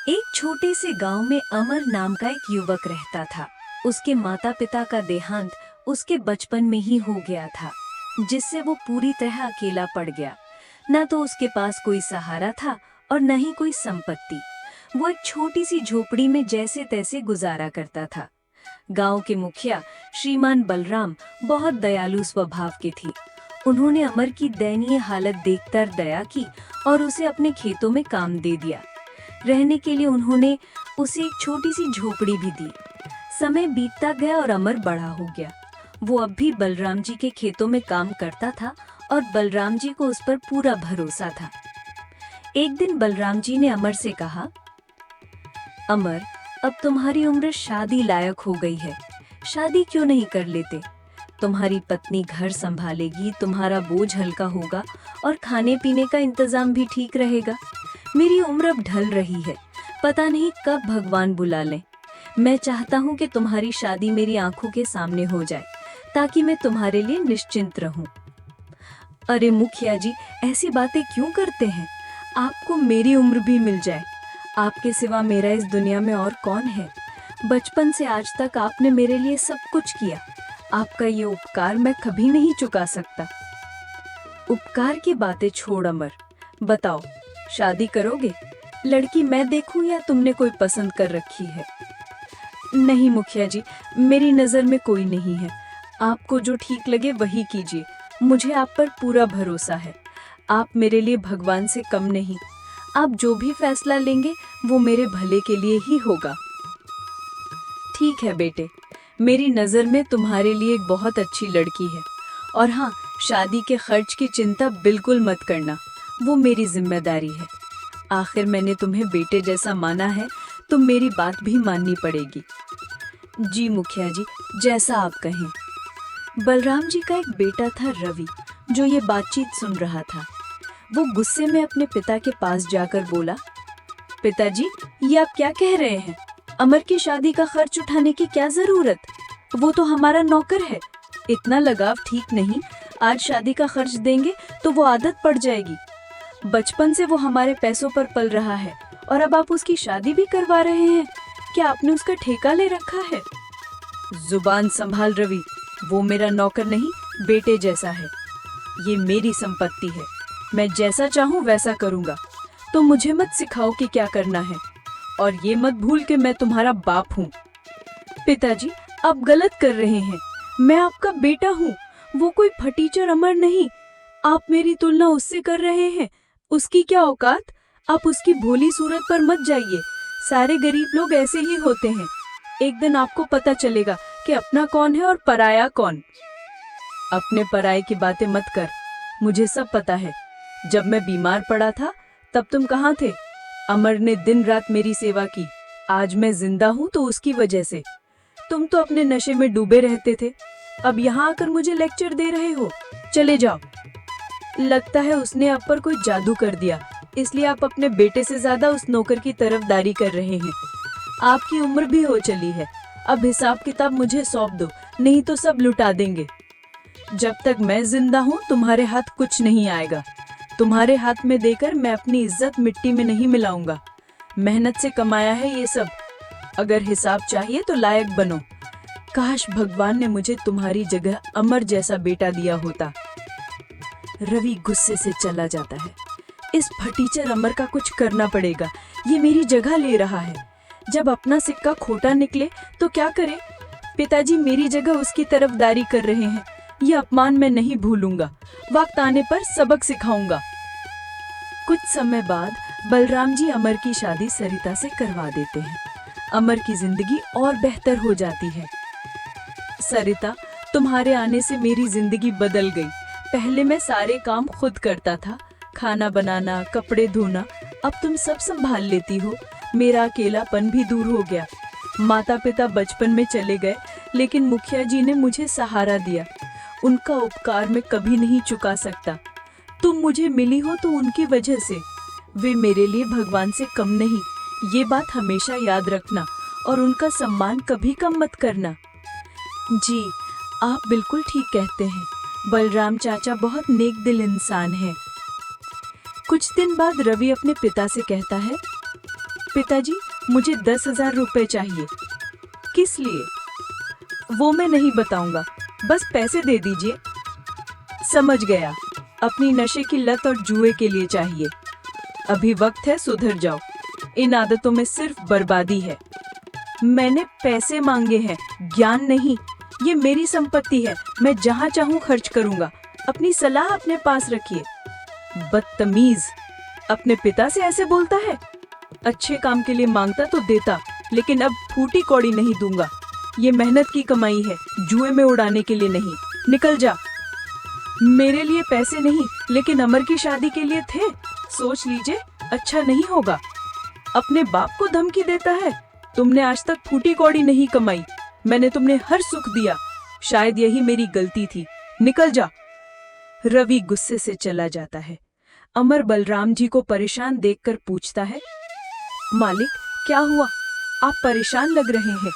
एक छोटे से गांव में अमर नाम का एक युवक रहता था। उसके माता पिता का देहांत उसके बचपन में ही हो गया था, जिससे वो पूरी तरह अकेला पड़ गया। न तो उसके पास कोई सहारा था और न ही कोई संपत्ति। वो एक छोटी सी झोपड़ी में जैसे तैसे गुजारा करता था। गांव के मुखिया श्रीमान बलराम बहुत दयालु स्वभाव के थे। उन्होंने अमर की दयनीय हालत देखकर दया की और उसे अपने खेतों में काम दे दिया। रहने के लिए उन्होंने उसे एक छोटी सी झोपड़ी भी दी। समय बीतता गया और अमर बड़ा हो गया। वो अब भी बलराम जी के खेतों में काम करता था और बलराम जी को उस पर पूरा भरोसा था। एक दिन बलराम जी ने अमर से कहा, अमर, अब तुम्हारी उम्र शादी लायक हो गई है। शादी क्यों नहीं कर लेते? तुम्हारी पत्नी घर संभालेगी, तुम्हारा बोझ हल्का होगा और खाने पीने का इंतजाम भी ठीक रहेगा। मेरी उम्र अब ढल रही है, पता नहीं कब भगवान बुला लें। मैं चाहता हूँ कि तुम्हारी शादी मेरी आंखों के सामने हो जाए, ताकि मैं तुम्हारे लिए निश्चिंत रहूं। अरे मुखिया जी, ऐसी बातें क्यों करते हैं? आपको मेरी उम्र भी मिल जाए। आपके सिवा मेरा इस दुनिया में और कौन है? बचपन से आज तक आपने मेरे लिए सब कुछ किया। आपका ये उपकार मैं कभी नहीं चुका सकता। उपकार की बातें छोड़ अमर, बताओ, शादी करोगे? लड़की मैं देखूं या तुमने कोई पसंद कर रखी है? नहीं मुखिया जी, मेरी नजर में कोई नहीं है। आपको जो ठीक लगे वही कीजिए। मुझे आप पर पूरा भरोसा है। आप मेरे लिए भगवान से कम नहीं। आप जो भी फैसला लेंगे वो मेरे भले के लिए ही होगा। ठीक है बेटे, मेरी नजर में तुम्हारे लिए एक बहुत अच्छी लड़की है। और हाँ, शादी के खर्च की चिंता बिल्कुल मत करना, वो मेरी जिम्मेदारी है। आखिर मैंने तुम्हें बेटे जैसा माना है, तो मेरी बात भी माननी पड़ेगी। जी मुखिया जी, जैसा आप कहें। बलराम जी का एक बेटा था रवि, जो ये बातचीत सुन रहा था। वो गुस्से में अपने पिता के पास जाकर बोला, पिताजी, ये आप क्या कह रहे हैं? अमर की शादी का खर्च उठाने की क्या जरूरत? वो तो हमारा नौकर है। इतना लगाव ठीक नहीं। आज शादी का खर्च देंगे तो वो आदत पड़ जाएगी। बचपन से वो हमारे पैसों पर पल रहा है और अब आप उसकी शादी भी करवा रहे हैं। क्या आपने उसका ठेका ले रखा है? जुबान संभाल रवि, वो मेरा नौकर नहीं, बेटे जैसा है। ये मेरी संपत्ति है, मैं जैसा चाहूँ वैसा करूँगा। तो मुझे मत सिखाओ कि क्या करना है, और ये मत भूल कि मैं तुम्हारा बाप हूँ। पिताजी, आप गलत कर रहे हैं। मैं आपका बेटा हूँ, वो कोई फटीचर अमर नहीं। आप मेरी तुलना उससे कर रहे हैं। उसकी क्या औकात? आप उसकी भोली सूरत पर मत जाइए। सारे गरीब लोग ऐसे ही होते हैं। एक दिन आपको पता चलेगा कि अपना कौन है और पराया कौन। अपने पराये की बातें मत कर, मुझे सब पता है। जब मैं बीमार पड़ा था तब तुम कहाँ थे? अमर ने दिन रात मेरी सेवा की। आज मैं जिंदा हूँ तो उसकी वजह से। तुम तो अपने नशे में डूबे रहते थे, अब यहाँ आकर मुझे लेक्चर दे रहे हो। चले जाओ। लगता है उसने आप पर कोई जादू कर दिया, इसलिए आप अपने बेटे से ज्यादा उस नौकर की तरफदारी कर रहे हैं। आपकी उम्र भी हो चली है, अब हिसाब किताब मुझे सौंप दो, नहीं तो सब लुटा देंगे। जब तक मैं जिंदा हूँ तुम्हारे हाथ कुछ नहीं आएगा। तुम्हारे हाथ में देकर मैं अपनी इज्जत मिट्टी में नहीं मिलाऊंगा। मेहनत से कमाया है ये सब। अगर हिसाब चाहिए तो लायक बनो। काश भगवान ने मुझे तुम्हारी जगह अमर जैसा बेटा दिया होता। रवि गुस्से से चला जाता है। इस फटीचर अमर का कुछ करना पड़ेगा, ये मेरी जगह ले रहा है। जब अपना सिक्का खोटा निकले तो क्या करे? पिताजी मेरी जगह उसकी तरफदारी कर रहे हैं। ये अपमान मैं नहीं भूलूंगा। वक्त आने पर सबक सिखाऊंगा। कुछ समय बाद बलराम जी अमर की शादी सरिता से करवा देते हैं। अमर की जिंदगी और बेहतर हो जाती है। सरिता, तुम्हारे आने से मेरी जिंदगी बदल गई। पहले मैं सारे काम खुद करता था, खाना बनाना, कपड़े धोना। अब तुम सब संभाल लेती हो। मेरा अकेलापन भी दूर हो गया। माता पिता बचपन में चले गए, लेकिन मुखिया जी ने मुझे सहारा दिया। उनका उपकार मैं कभी नहीं चुका सकता। तुम मुझे मिली हो तो उनकी वजह से। वे मेरे लिए भगवान से कम नहीं, ये बात हमेशा याद रखना, और उनका सम्मान कभी कम मत करना। जी, आप बिल्कुल ठीक कहते हैं। बलराम चाचा बहुत नेक दिल इंसान है। कुछ दिन बाद रवि अपने पिता से कहता है, पिताजी, मुझे 10,000 रुपए चाहिए। किस लिए? वो मैं नहीं बताऊंगा, बस पैसे दे दीजिए। समझ गया, अपनी नशे की लत और जुए के लिए चाहिए। अभी वक्त है, सुधर जाओ। इन आदतों में सिर्फ बर्बादी है। मैंने पैसे मांगे हैं, ज्ञान नहीं। ये मेरी संपत्ति है, मैं जहाँ चाहूँ खर्च करूंगा। अपनी सलाह अपने पास रखिए। बदतमीज, अपने पिता से ऐसे बोलता है? अच्छे काम के लिए मांगता तो देता, लेकिन अब फूटी कौड़ी नहीं दूंगा। ये मेहनत की कमाई है, जुए में उड़ाने के लिए नहीं। निकल जा। मेरे लिए पैसे नहीं, लेकिन अमर की शादी के लिए थे। सोच लीजिए, अच्छा नहीं होगा। अपने बाप को धमकी देता है। तुमने आज तक फूटी कौड़ी नहीं कमाई, मैंने तुम्हें हर सुख दिया। शायद यही मेरी गलती थी। निकल जा। रवि गुस्से से चला जाता है। अमर बलराम जी को परेशान देखकर पूछता है, मालिक, क्या हुआ? आप परेशान लग रहे हैं।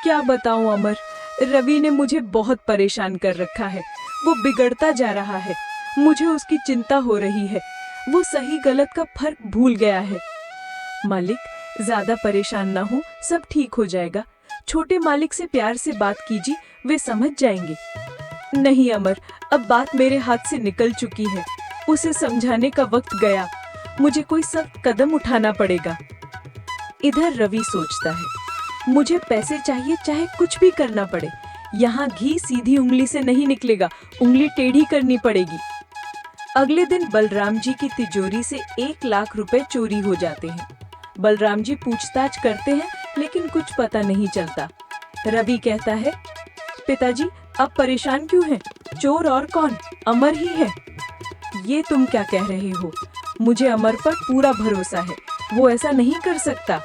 क्या बताऊं अमर, रवि ने मुझे बहुत परेशान कर रखा है। वो बिगड़ता जा रहा है, मुझे उसकी चिंता हो रही है। वो सही गलत का फर्क भूल गया है। मालिक, ज्यादा परेशान ना हो, सब ठीक हो जाएगा। छोटे मालिक से प्यार से बात कीजिए, वे समझ जाएंगे। नहीं अमर, अब बात मेरे हाथ से निकल चुकी है। उसे समझाने का वक्त गया। मुझे कोई सख्त कदम उठाना पड़ेगा। इधर रवि सोचता है, मुझे पैसे चाहिए, चाहे कुछ भी करना पड़े। यहाँ घी सीधी उंगली से नहीं निकलेगा, उंगली टेढ़ी करनी पड़ेगी। अगले दिन बलराम जी की तिजोरी से 1 लाख रुपए चोरी हो जाते हैं। बलराम जी पूछताछ करते हैं, लेकिन कुछ पता नहीं चलता। रवि कहता है, पिताजी, अब परेशान क्यों हैं? चोर और कौन? अमर ही है। ये तुम क्या कह रहे हो? मुझे अमर पर पूरा भरोसा है, वो ऐसा नहीं कर सकता।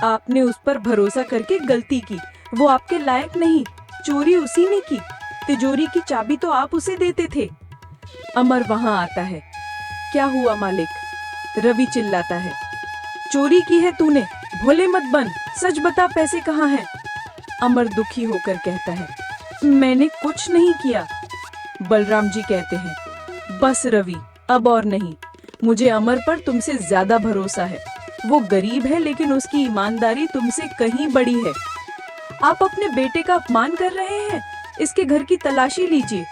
आपने उस पर भरोसा करके गलती की। वो आपके लायक नहीं, चोरी उसी ने की। तिजोरी की चाबी तो आप उसे देते थे। अमर वहां आता है। क्या हुआ मालिक? रवि चिल्लाता है, चोरी की है तूने, भोले मत बन, सच बता, पैसे कहाँ हैं? अमर दुखी होकर कहता है, मैंने कुछ नहीं किया। बलराम जी कहते हैं, बस रवि, अब और नहीं। मुझे अमर पर तुमसे ज्यादा भरोसा है। वो गरीब है, लेकिन उसकी ईमानदारी तुमसे कहीं बड़ी है। आप अपने बेटे का अपमान कर रहे हैं। इसके घर की तलाशी लीजिए।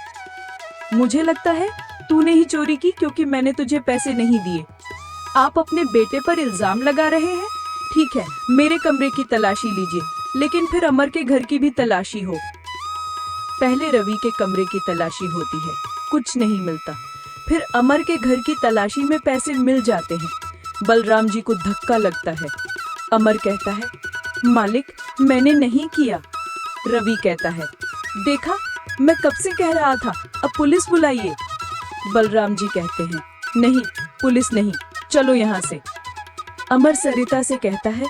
मुझे लगता है तूने ही चोरी की, क्योंकि मैंने तुझे पैसे नहीं दिए। आप अपने बेटे पर इल्जाम लगा रहे हैं। ठीक है, मेरे कमरे की तलाशी लीजिए, लेकिन फिर अमर के घर की भी तलाशी हो। पहले रवि के कमरे की तलाशी होती है, कुछ नहीं मिलता। फिर अमर के घर की तलाशी में पैसे मिल जाते हैं। बलराम जी को धक्का लगता है। अमर कहता है, मालिक, मैंने नहीं किया। रवि कहता है, देखा, मैं कब से कह रहा था, अब पुलिस बुलाइए। बलराम जी कहते हैं, नहीं, पुलिस नहीं, चलो यहाँ से। अमर सरिता से कहता है,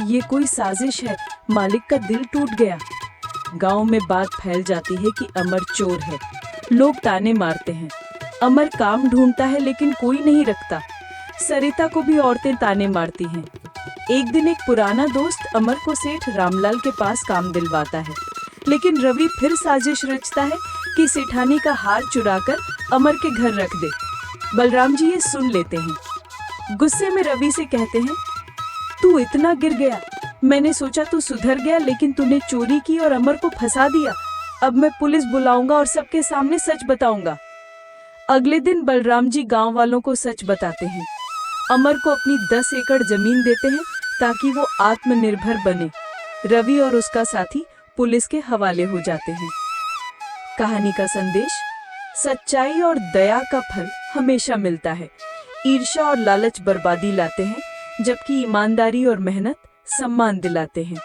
ये कोई साजिश है, मालिक का दिल टूट गया। गांव में बात फैल जाती है कि अमर चोर है। लोग ताने मारते हैं। अमर काम ढूंढता है, लेकिन कोई नहीं रखता। सरिता को भी औरतें ताने मारती हैं। एक दिन एक पुराना दोस्त अमर को सेठ रामलाल के पास काम दिलवाता है, लेकिन रवि फिर साजिश रचता है कि सेठानी का हार चुराकर अमर के घर रख दे। बलराम जी ये सुन लेते हैं। गुस्से में रवि से कहते हैं, तू इतना गिर गया, मैंने सोचा तू सुधर गया, लेकिन तूने चोरी की और अमर को फंसा दिया। अब मैं पुलिस बुलाऊंगा और सबके सामने सच बताऊंगा। अगले दिन बलराम जी गांव वालों को सच बताते हैं। अमर को अपनी 10 एकड़ जमीन देते हैं ताकि वो आत्मनिर्भर बने। रवि और उसका साथी पुलिस के हवाले हो जाते हैं। कहानी का संदेश, सच्चाई और दया का फल हमेशा मिलता है। ईर्ष्या और लालच बर्बादी लाते हैं, जबकि ईमानदारी और मेहनत सम्मान दिलाते हैं।